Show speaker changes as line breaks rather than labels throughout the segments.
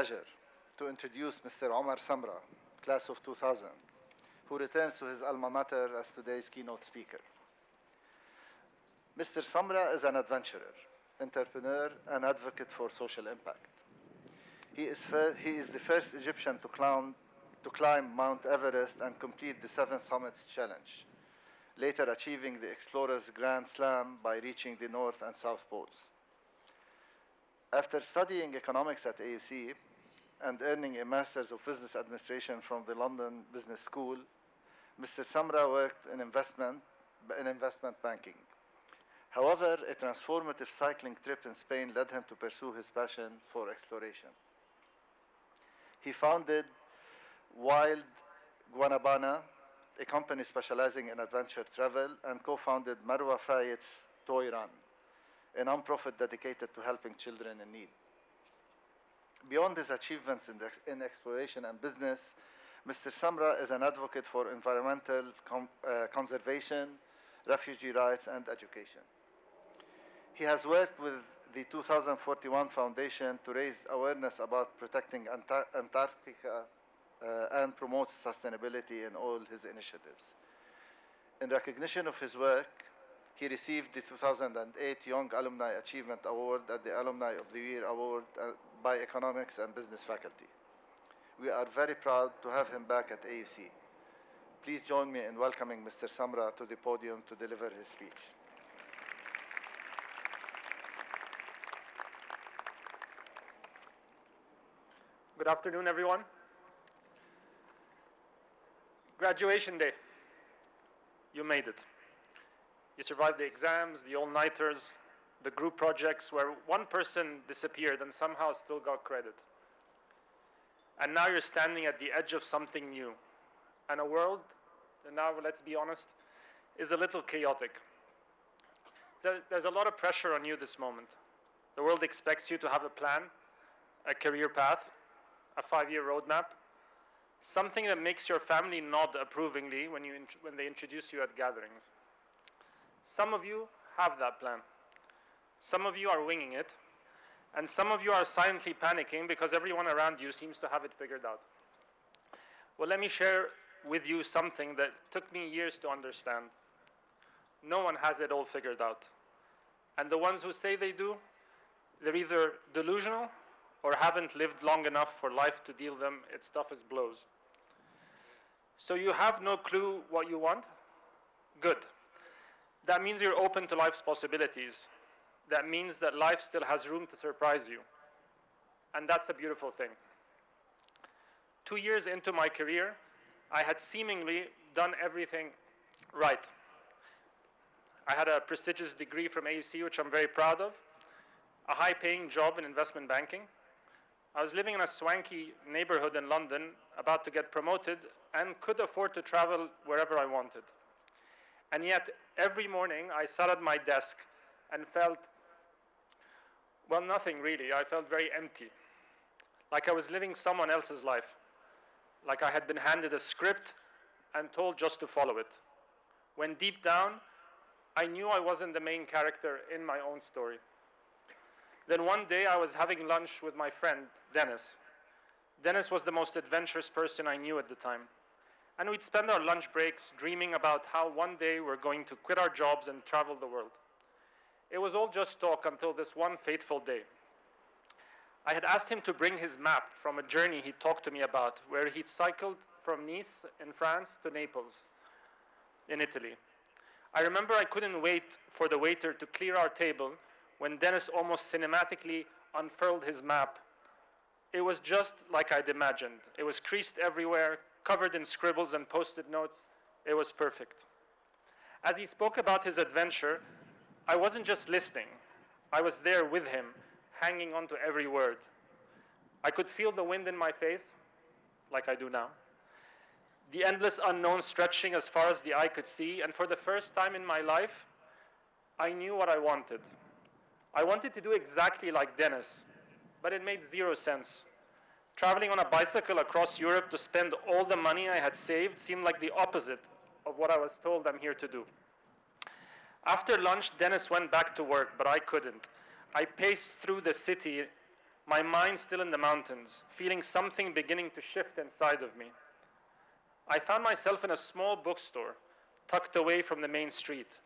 pleasure to introduce Mr. Omar Samra, class of 2000, who returns to his alma mater as today's keynote speaker. Mr. Samra is an adventurer, entrepreneur, and advocate for social impact. He is the first Egyptian to climb Mount Everest and complete the 7 Summits Challenge, later achieving the Explorer's Grand Slam by reaching the North and South Poles. After studying economics at AUC and earning a Master's of Business Administration from the London Business School, Mr. Samra worked in investment banking. However, a transformative cycling trip in Spain led him to pursue his passion for exploration. He founded Wild Guanabana, a company specializing in adventure travel, and co-founded Marwa Fayet's Toy Run, a nonprofit dedicated to helping children in need. Beyond his achievements in exploration and business, Mr. Samra is an advocate for environmental conservation, refugee rights, and education. He has worked with the 2041 Foundation to raise awareness about protecting Antarctica and promotes sustainability in all his initiatives. In recognition of his work, he received the 2008 Young Alumni Achievement Award at the Alumni of the Year Award by Economics and Business faculty. We are very proud to have him back at AUC. Please join me in welcoming Mr. Samra to the podium to deliver his speech.
Good afternoon, everyone. Graduation day. You made it. You survived the exams, the all-nighters, the group projects where one person disappeared and somehow still got credit. And now you're standing at the edge of something new. And a world, and now let's be honest, is a little chaotic. There's a lot of pressure on you this moment. The world expects you to have a plan, a career path, a 5-year roadmap, something that makes your family nod approvingly when they introduce you at gatherings. Some of you have that plan. Some of you are winging it, and some of you are silently panicking because everyone around you seems to have it figured out. Well, let me share with you something that took me years to understand. No one has it all figured out. And the ones who say they do, they're either delusional or haven't lived long enough for life to deal them its toughest blows. So you have no clue what you want? Good. That means you're open to life's possibilities. That means that life still has room to surprise you. And that's a beautiful thing. 2 years into my career, I had seemingly done everything right. I had a prestigious degree from AUC, which I'm very proud of, a high-paying job in investment banking. I was living in a swanky neighborhood in London, about to get promoted, and could afford to travel wherever I wanted. And yet, every morning, I sat at my desk and felt, well, nothing really. I felt very empty, like I was living someone else's life, like I had been handed a script and told just to follow it, when deep down, I knew I wasn't the main character in my own story. Then one day I was having lunch with my friend, Dennis. Dennis was the most adventurous person I knew at the time. And we'd spend our lunch breaks dreaming about how one day we're going to quit our jobs and travel the world. It was all just talk until this one fateful day. I had asked him to bring his map from a journey he talked to me about, where he'd cycled from Nice in France to Naples in Italy. I remember I couldn't wait for the waiter to clear our table when Dennis almost cinematically unfurled his map. It was just like I'd imagined. It was creased everywhere, covered in scribbles and post-it notes. It was perfect. As he spoke about his adventure, I wasn't just listening. I was there with him, hanging on to every word. I could feel the wind in my face, like I do now, the endless unknown stretching as far as the eye could see, and for the first time in my life, I knew what I wanted. I wanted to do exactly like Dennis, but it made 0 sense. Traveling on a bicycle across Europe to spend all the money I had saved seemed like the opposite of what I was told I'm here to do. After lunch, Dennis went back to work, but I couldn't. I paced through the city, my mind still in the mountains, feeling something beginning to shift inside of me. I found myself in a small bookstore, tucked away from the main street,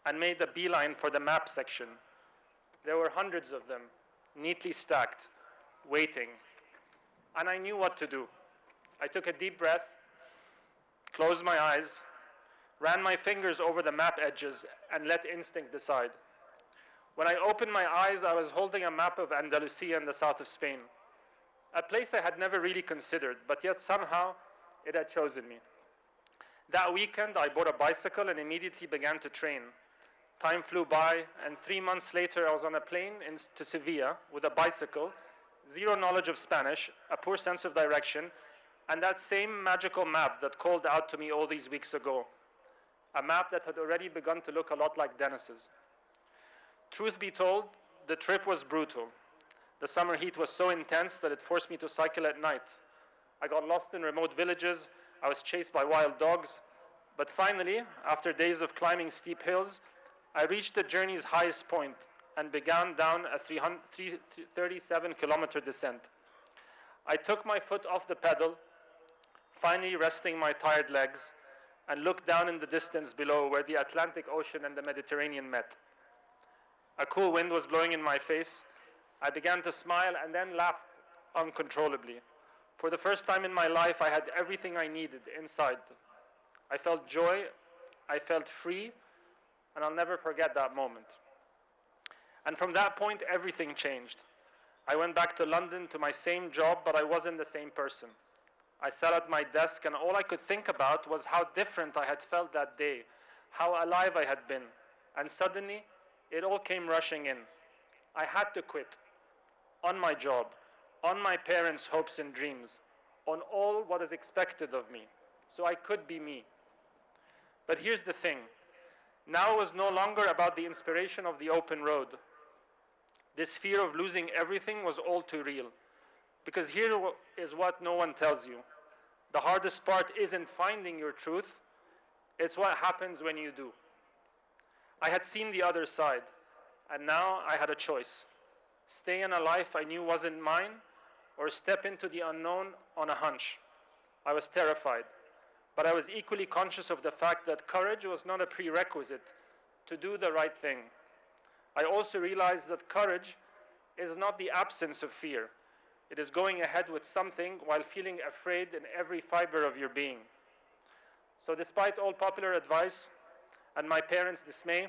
and made a beeline for the map section. There were hundreds of them, neatly stacked, waiting. And I knew what to do. I took a deep breath, closed my eyes, ran my fingers over the map edges, and let instinct decide. When I opened my eyes, I was holding a map of Andalusia in the south of Spain, a place I had never really considered, but yet somehow it had chosen me. That weekend, I bought a bicycle and immediately began to train. Time flew by, and 3 months later, I was on a plane to Sevilla with a bicycle, zero knowledge of Spanish, a poor sense of direction, and that same magical map that called out to me all these weeks ago, a map that had already begun to look a lot like Dennis's. Truth be told, the trip was brutal. The summer heat was so intense that it forced me to cycle at night. I got lost in remote villages, I was chased by wild dogs, but finally, after days of climbing steep hills, I reached the journey's highest point and began down a 37-kilometer descent. I took my foot off the pedal, finally resting my tired legs, and looked down in the distance below where the Atlantic Ocean and the Mediterranean met. A cool wind was blowing in my face. I began to smile and then laughed uncontrollably. For the first time in my life, I had everything I needed inside. I felt joy, I felt free, and I'll never forget that moment. And from that point, everything changed. I went back to London to my same job, but I wasn't the same person. I sat at my desk, and all I could think about was how different I had felt that day, how alive I had been. And suddenly, it all came rushing in. I had to quit. On my job, on my parents' hopes and dreams, on all what is expected of me, so I could be me. But here's the thing. Now it was no longer about the inspiration of the open road. This fear of losing everything was all too real. Because here is what no one tells you. The hardest part isn't finding your truth, it's what happens when you do. I had seen the other side, and now I had a choice. Stay in a life I knew wasn't mine, or step into the unknown on a hunch. I was terrified, but I was equally conscious of the fact that courage was not a prerequisite to do the right thing. I also realized that courage is not the absence of fear. It is going ahead with something while feeling afraid in every fiber of your being. So despite all popular advice and my parents' dismay,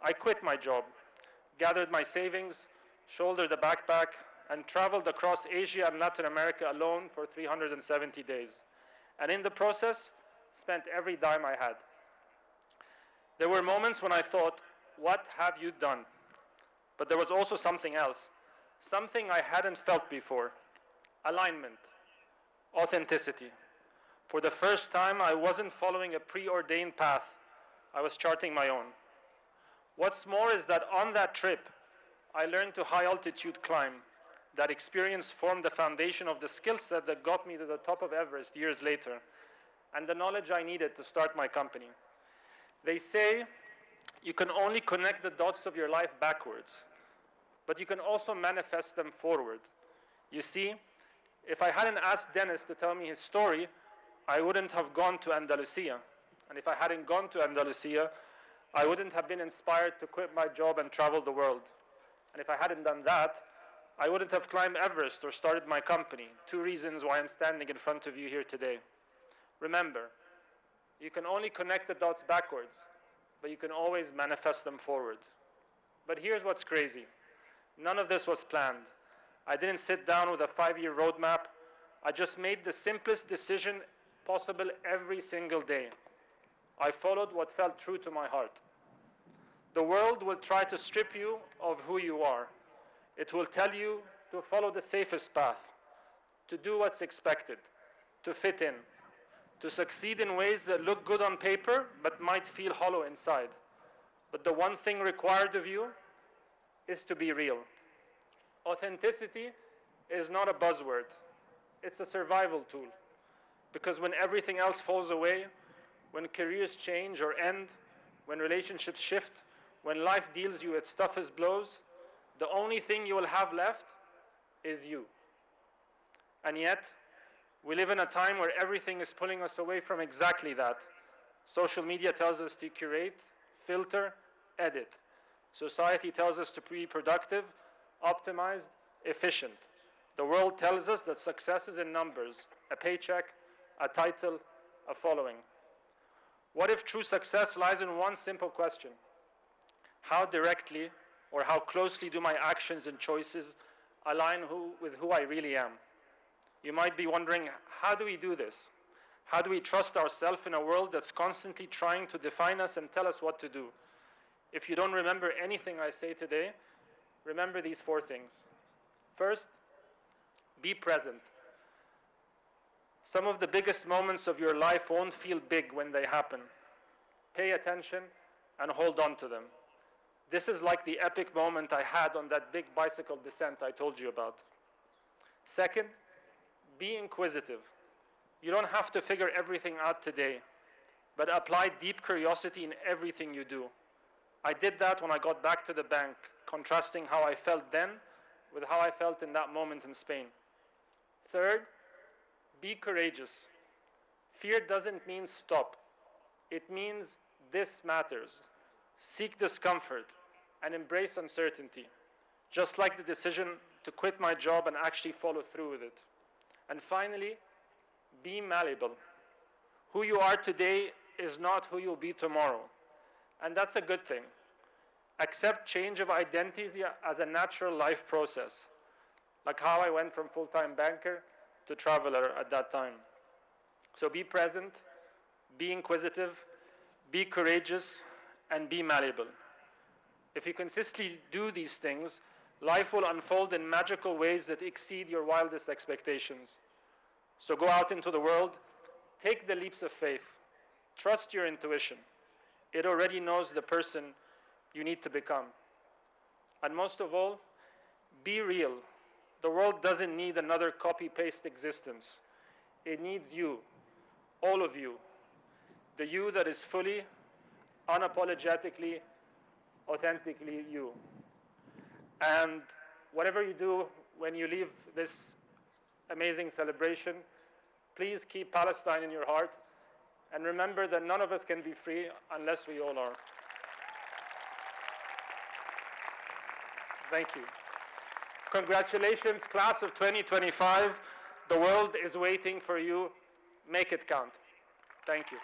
I quit my job, gathered my savings, shouldered a backpack, and traveled across Asia and Latin America alone for 370 days. And in the process, spent every dime I had. There were moments when I thought, what have you done? But there was also something else, something I hadn't felt before: alignment, authenticity. For the first time, I wasn't following a preordained path. I was charting my own. What's more is that on that trip, I learned to high-altitude climb. That experience formed the foundation of the skill set that got me to the top of Everest years later, and the knowledge I needed to start my company. They say you can only connect the dots of your life backwards, but you can also manifest them forward. You see, if I hadn't asked Dennis to tell me his story, I wouldn't have gone to Andalusia. And if I hadn't gone to Andalusia, I wouldn't have been inspired to quit my job and travel the world. And if I hadn't done that, I wouldn't have climbed Everest or started my company. 2 reasons why I'm standing in front of you here today. Remember, you can only connect the dots backwards, but you can always manifest them forward. But here's what's crazy. None of this was planned. I didn't sit down with a 5-year roadmap. I just made the simplest decision possible every single day. I followed what felt true to my heart. The world will try to strip you of who you are. It will tell you to follow the safest path, to do what's expected, to fit in, to succeed in ways that look good on paper but might feel hollow inside. But the one thing required of you is to be real. Authenticity is not a buzzword. It's a survival tool. Because when everything else falls away, when careers change or end, when relationships shift, when life deals you its toughest blows, the only thing you will have left is you. And yet, we live in a time where everything is pulling us away from exactly that. Social media tells us to curate, filter, edit. Society tells us to be productive, optimized, efficient. The world tells us that success is in numbers, a paycheck, a title, a following. What if true success lies in one simple question? How directly or how closely do my actions and choices align with who I really am? You might be wondering, how do we do this? How do we trust ourselves in a world that's constantly trying to define us and tell us what to do? If you don't remember anything I say today, remember these 4 things. First, be present. Some of the biggest moments of your life won't feel big when they happen. Pay attention and hold on to them. This is like the epic moment I had on that big bicycle descent I told you about. Second, be inquisitive. You don't have to figure everything out today, but apply deep curiosity in everything you do. I did that when I got back to the bank, contrasting how I felt then with how I felt in that moment in Spain. Third, be courageous. Fear doesn't mean stop. It means this matters. Seek discomfort and embrace uncertainty, just like the decision to quit my job and actually follow through with it. And finally, be malleable. Who you are today is not who you'll be tomorrow. And that's a good thing. Accept change of identity as a natural life process, like how I went from full-time banker to traveler at that time. So be present, be inquisitive, be courageous, and be malleable. If you consistently do these things, life will unfold in magical ways that exceed your wildest expectations. So go out into the world, take the leaps of faith, trust your intuition. It already knows the person you need to become. And most of all, be real. The world doesn't need another copy-paste existence. It needs you, all of you. The you that is fully, unapologetically, authentically you. And whatever you do when you leave this amazing celebration, please keep Palestine in your heart. And remember that none of us can be free unless we all are. Thank you. Congratulations, class of 2025. The world is waiting for you. Make it count. Thank you.